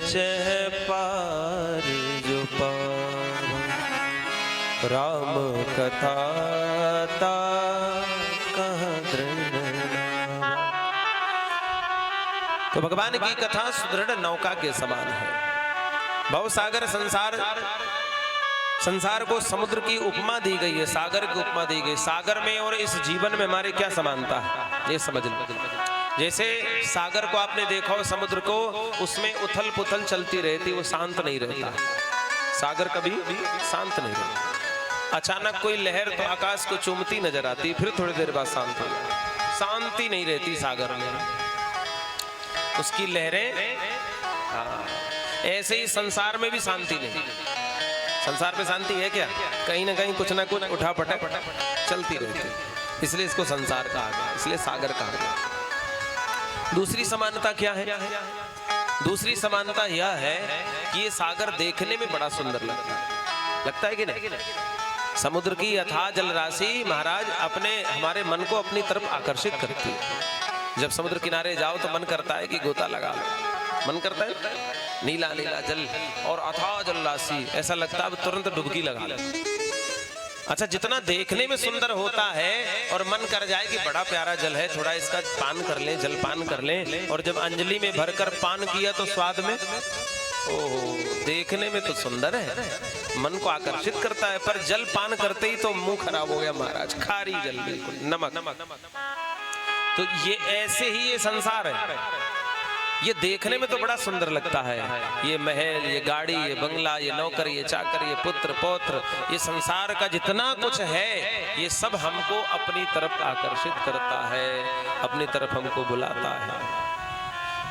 चह पार जो पावा, राम कथा ता कहाँ दृढ़। तो भगवान की कथा सुदृढ़ नौका के समान है। भवसागर संसार को समुद्र की उपमा दी गई है, सागर की उपमा दी गई। सागर में और इस जीवन में हमारे क्या समानता है ये समझ लो। जैसे सागर को आपने देखा हो, समुद्र को, उसमें उथल पुथल चलती रहती, वो शांत नहीं रहता। सागर कभी शांत नहीं रहता। अचानक कोई लहर तो आकाश को चूमती नजर आती, फिर थोड़ी देर बाद शांत हो जाती। शांति नहीं रहती सागर में, उसकी लहरें। ऐसे ही संसार में भी शांति नहीं। संसार पे शांति है क्या? कहीं ना कहीं कुछ ना कुछ उठा पटक चलती रहती, इसलिए इसको संसार कहा गया, इसलिए सागर कहा गया। दूसरी समानता क्या है? दूसरी समानता यह है कि ये सागर देखने में बड़ा सुंदर लगता है कि नहीं? समुद्र की अथाह जलराशि महाराज अपने हमारे मन को अपनी तरफ आकर्षित करती है। जब समुद्र किनारे जाओ तो मन करता है कि गोता लगा लो, मन करता है। नीला नीला जल और अथाह जलराशि, ऐसा लगता है तुरंत डुबकी लगा लो। अच्छा, जितना देखने में सुंदर होता है और मन कर जाए कि बड़ा प्यारा जल है, थोड़ा इसका पान कर लें, जल पान कर लें, और जब अंजलि में भरकर पान किया तो स्वाद में ओहो, देखने में तो सुंदर है, मन को आकर्षित करता है, पर जल पान करते ही तो मुंह खराब हो गया महाराज, खारी जल, बिल्कुल नमक। तो ये ऐसे ही ये संसार है। ये देखने में तो बड़ा सुंदर लगता है, ये महल, ये गाड़ी, ये बंगला, ये नौकर, ये चाकर, ये पुत्र पौत्र, ये संसार का जितना कुछ है, ये सब हमको अपनी तरफ आकर्षित करता है, अपनी तरफ हमको बुलाता है।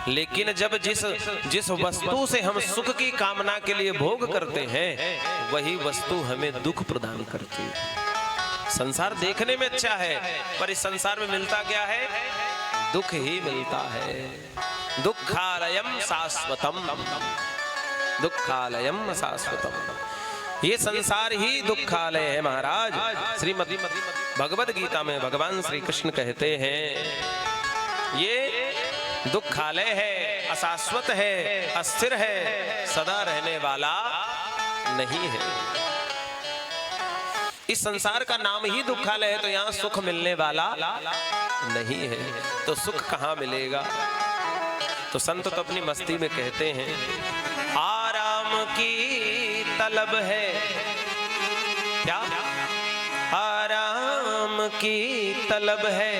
लेकिन जब जिस वस्तु से हम सुख की कामना के लिए भोग करते हैं, वही वस्तु हमें दुख प्रदान करती है। संसार देखने में अच्छा है, पर इस संसार में मिलता क्या है? दुख ही मिलता है। दुखालयम शाश्वतम, दुखालयम शाश्वतम। ये संसार ही दुखालय है महाराज। श्रीमद् भगवद गीता में भगवान श्री कृष्ण कहते हैं ये दुखालय है, अशाश्वत है, अस्थिर है, सदा रहने वाला नहीं है। इस संसार का नाम ही दुखालय है, तो यहाँ सुख मिलने वाला नहीं है, तो सुख कहाँ मिलेगा? तो संत तो अपनी मस्ती में कहते हैं, आराम की तलब है, क्या आराम की तलब है,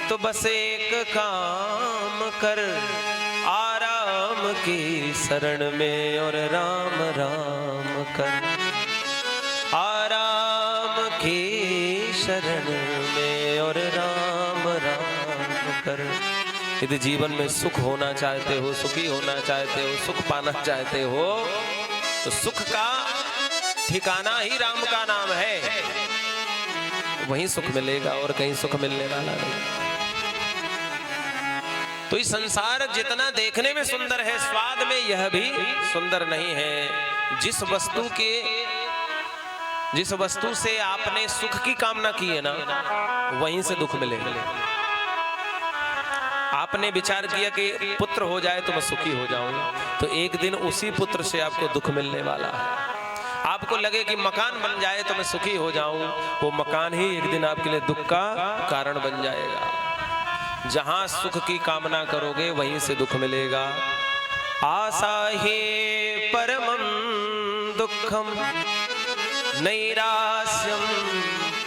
तो बस एक काम कर, आराम की शरण में और राम राम कर, आराम की शरण में और राम राम कर। यदि जीवन में सुख होना चाहते हो, सुखी होना चाहते हो, सुख पाना चाहते हो, तो सुख का ठिकाना ही राम का नाम है, वहीं सुख मिलेगा और कहीं सुख मिलने वाला नहीं। तो इस संसार जितना देखने में सुंदर है, स्वाद में यह भी सुंदर नहीं है। जिस वस्तु से आपने सुख की कामना की है ना, वहीं से दुख मिलेगा। आपने विचार किया कि पुत्र हो जाए तो मैं सुखी हो जाऊंगा, तो एक दिन उसी पुत्र से आपको दुख मिलने वाला है। आपको लगे कि मकान बन जाए तो मैं सुखी हो जाऊं, वो मकान ही एक दिन आपके लिए दुख का कारण बन जाएगा। जहां सुख की कामना करोगे वहीं से दुख मिलेगा। आशा ही परमं दुखम नैराश्यम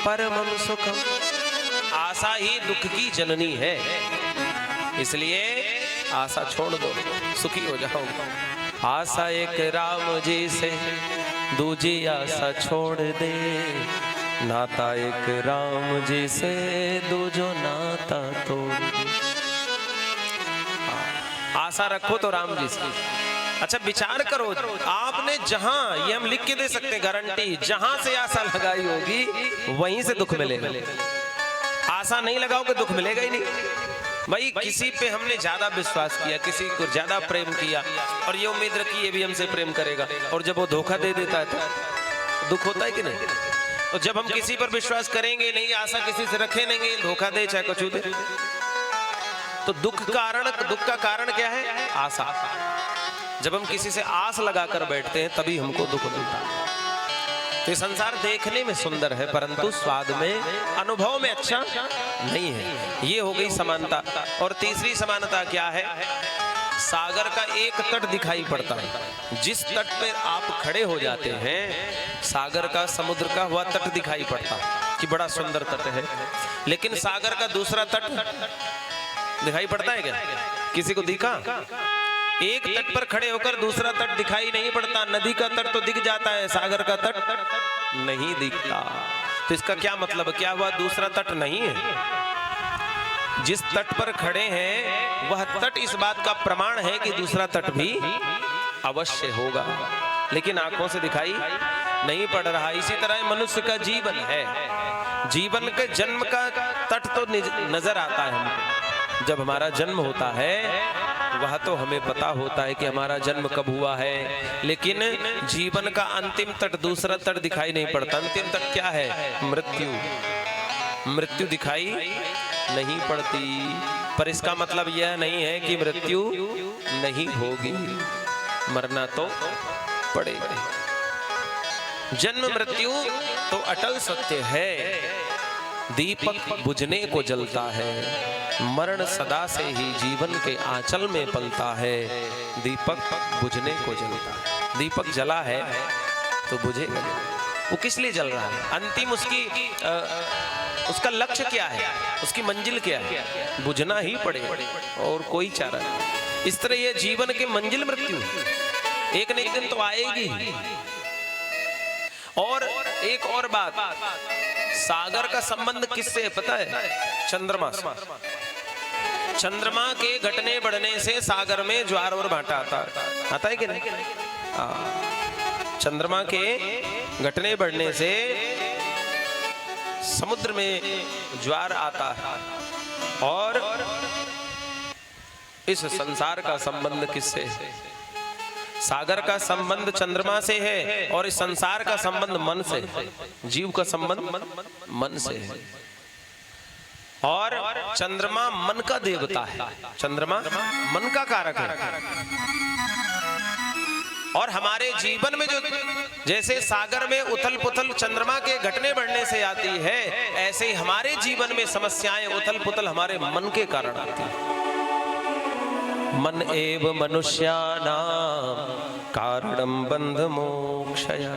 परमं सुखम। आशा ही दुख की जननी है, इसलिए आशा छोड़ दो, सुखी हो जाओ। आशा एक राम जी से, दूजी आशा छोड़ दे, नाता एक राम जी से, दूजो नाता तोड़ दे। आशा रखो तो राम जी से। अच्छा विचार करो, आपने जहां, ये हम लिख के दे सकते गारंटी, जहां से आशा लगाई होगी वहीं से दुख मिलेगा। आशा नहीं लगाओगे दुख मिलेगा ही नहीं। भाई किसी पे हमने ज्यादा विश्वास किया, किसी को ज्यादा प्रेम किया और ये उम्मीद रखी ये भी हमसे प्रेम करेगा, और जब वो धोखा दे देता है तो दुख होता है कि नहीं? तो जब हम किसी पर विश्वास करेंगे नहीं, आशा किसी से रखे नहीं, धोखा दे चाहे कुछ दे, तो दुख का कारण क्या है? आशा। जब हम किसी से आस लगाकर बैठते हैं तभी हमको दुख मिलता है। तो ये संसार देखने में सुंदर है परंतु स्वाद में, अनुभव में अच्छा नहीं है। ये हो गई समानता। और तीसरी समानता क्या है? सागर का एक तट दिखाई पड़ता है। जिस तट पे आप खड़े हो जाते हैं सागर का, समुद्र का वह तट दिखाई पड़ता है कि बड़ा सुंदर तट है। लेकिन सागर का दूसरा तट दिखाई पड़ता है क्या? किसी को दिखा? एक तट पर खड़े होकर दूसरा तट दिखाई नहीं पड़ता। नदी का तट तो दिख जाता है, सागर का तट नहीं दिखता। तो इसका क्या मतलब? क्या हुआ? दूसरा तट नहीं है। जिस तट पर खड़े हैं वह तट इस बात का प्रमाण है कि दूसरा तट भी अवश्य होगा, लेकिन आंखों से दिखाई नहीं पड़ रहा। इसी तरह मनुष्य का जीवन है। जीवन के जन्म का तट तो नजर आता है हमको। जब हमारा जन्म होता है वह तो हमें पता होता है कि हमारा जन्म कब हुआ है, लेकिन जीवन का अंतिम तट, दूसरा तट दिखाई नहीं पड़ता। अंतिम तट क्या है? मृत्यु। मृत्यु दिखाई नहीं पड़ती, पर इसका मतलब यह नहीं है कि मृत्यु नहीं होगी, मरना तो पड़ेगा। जन्म मृत्यु तो अटल सत्य है। दीपक बुझने को जलता है, मरण सदा से ही जीवन के आंचल में पलता है। दीपक बुझने को जलता है। दीपक जला है तो बुझेगा। वो किस लिए जल रहा है? अंतिम उसका लक्ष्य क्या है? उसकी मंजिल क्या है? बुझना ही पड़ेगा और कोई चारा नहीं। इस तरह ये जीवन की मंजिल मृत्यु एक न एक दिन तो आएगी। और एक और बात, सागर का संबंध किससे है पता है? चंद्रमा से। चंद्रमा के घटने बढ़ने से सागर में ज्वार और भाटा आता है कि नहीं? चंद्रमा के घटने बढ़ने से समुद्र में ज्वार आता है। और इस संसार का संबंध किससे है? सागर का संबंध चंद्रमा से है और इस संसार का संबंध मन से। जीव का संबंध मन से है। और चंद्रमा मन का देवता है। चंद्रमा मन का कारक है। और हमारे जीवन में जो जैसे सागर में उथल पुथल चंद्रमा के घटने बढ़ने से आती है, ऐसे ही हमारे जीवन में समस्याएं उथल पुथल हमारे मन के कारण आती है। मन एव मनुष्यानां कारणं बंध मोक्षया।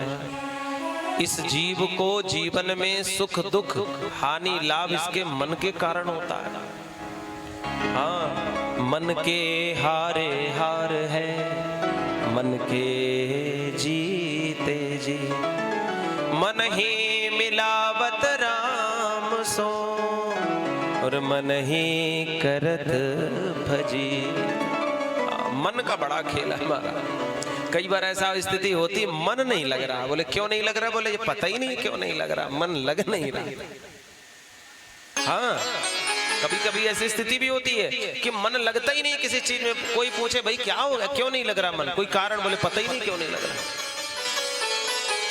इस जीव को जीवन में सुख दुख हानि लाभ इसके मन के कारण होता है। हाँ, मन के हारे हार है, मन के जीते जी। मन ही मिलावत राम सो और मन ही करत भजी। मन का बड़ा खेल है हमारा। कई बार ऐसा स्थिति होती, मन नहीं लग रहा। बोले क्यों नहीं लग रहा? बोले ये पता ही नहीं क्यों नहीं लग रहा, मन लग नहीं रहा। हाँ, कभी कभी ऐसी स्थिति भी होती है कि मन लगता ही नहीं किसी चीज में। कोई पूछे भाई क्या हो गया, क्यों नहीं लग रहा मन? कोई कारण, बोले पता ही नहीं क्यों नहीं लग रहा।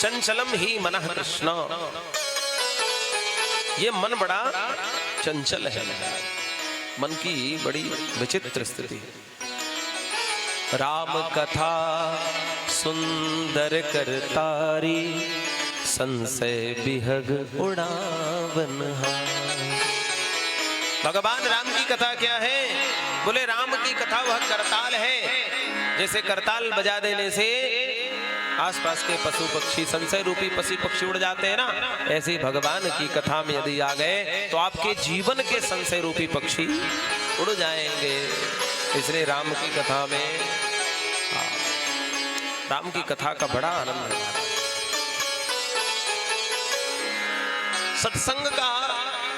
चंचलम ही मनः कृष्ण। ये मन बड़ा चंचल है। मन की बड़ी विचित्र स्थिति है। राम कथा सुंदर करतारी, संशय बिहग उड़ावन। भगवान राम की कथा क्या है? बोले राम की कथा वह करताल है। जैसे करताल बजा देने से आसपास के पशु पक्षी, संशय रूपी पशु पक्षी उड़ जाते हैं ना, ऐसे ही भगवान की कथा में यदि आ गए तो आपके जीवन के संशय रूपी पक्षी उड़ जाएंगे। इसलिए राम की कथा में, राम की कथा का बड़ा आनंद है। सत्संग का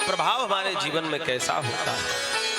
प्रभाव हमारे जीवन में कैसा होता है?